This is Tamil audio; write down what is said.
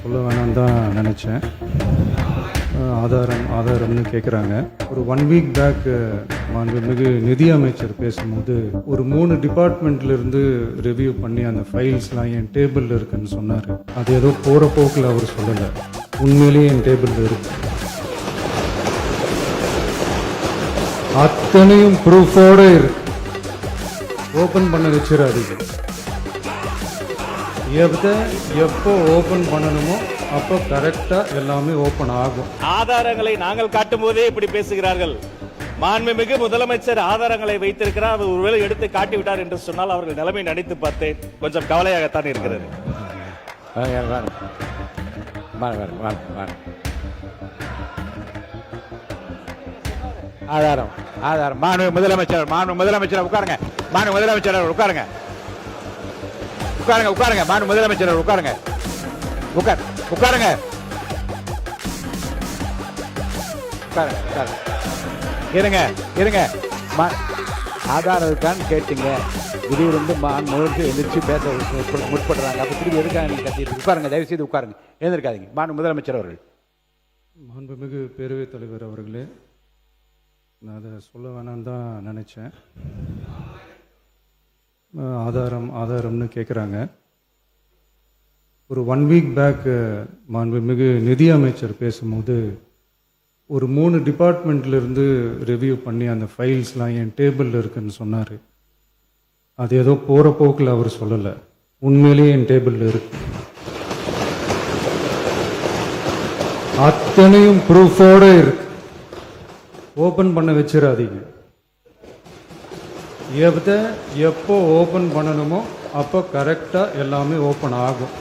சொல்ல வேணான்னு தான் நினச்சேன். ஆதாரம்னு கேட்குறாங்க. ஒரு 1 வீக் பேக் மாண்புமிகு நிதி அமைச்சர் பேசும்போது ஒரு 3 டிபார்ட்மெண்ட்லேருந்து ரிவ்யூ பண்ணி அந்த ஃபைல்ஸ்லாம் என் டேபிளில் இருக்குன்னு சொன்னார். அது ஏதோ போகிற போக்கில் அவர் சொல்லலை, உண்மையிலேயே என் டேபிளில் இருக்கு. அத்தனையும் ப்ரூஃபோடு இருக்கு. ஓப்பன் பண்ண வச்சிடாதீங்க. எப்போ ஓப்பன் பண்ணணுமோ அப்போ கரெக்டாக எல்லாமே ஓப்பன் ஆகும். ஆதாரங்களை நாங்கள் காட்டும் போதே இப்படி பேசுகிறார்கள். மாண்புமிகு முதலமைச்சர் ஆதாரங்களை வைத்திருக்கிறார், அவர் ஒருவேளை எடுத்து காட்டிவிட்டார் என்று சொன்னால் அவர்கள் நிலைமை நினைத்து பார்த்தேன். கொஞ்சம் கவலையாகத்தான் இருக்கிறது. ஆதாரம் மாண்புமிகு முதலமைச்சர் உட்காருங்க. மாண்புமிகு முதலமைச்சர் உட்காருங்க. மாண்புமிகு முதலமைச்சர் உட்காருங்க. இருங்க. ஆதாரம் இருக்கான்னு கேட்டீங்க, திடீர்னு மாண்புமிகு எந்திரிச்சு பேச முற்படுறாங்க. அப்ப திரும்பி எதுக்காக நீங்க கத்திட்டு உட்காருங்க, தயவு செய்து உட்காருங்க, எழுந்திருக்காதீங்க. மாண்புமிகு முதலமைச்சர் அவர்கள். மாண்புமிகு பேரவைத் தலைவர் அவர்களே, நான் அதை சொல்ல வேணான்னு தான் நினச்சேன். ஆதாரம்னு கேட்குறாங்க. ஒரு 1 வீக் பேக் மாண்புமிகு நிதி அமைச்சர் பேசும்போது ஒரு 3 டிபார்ட்மெண்ட்லேருந்து ரிவ்யூ பண்ணி அந்த ஃபைல்ஸ்லாம் என் டேபிளில் இருக்குன்னு சொன்னார். அது ஏதோ போகிற போக்கில் அவர் சொல்லலை, உண்மையிலேயே என் டேபிளில் இருக்கு. அத்தனையும் ப்ரூஃபோடு இருக்கு. ஓப்பன் பண்ண வச்சிடாதீங்க. எப்போ ஓப்பன் பண்ணணுமோ அப்போ கரெக்டாக எல்லாமே ஓப்பன் ஆகும்.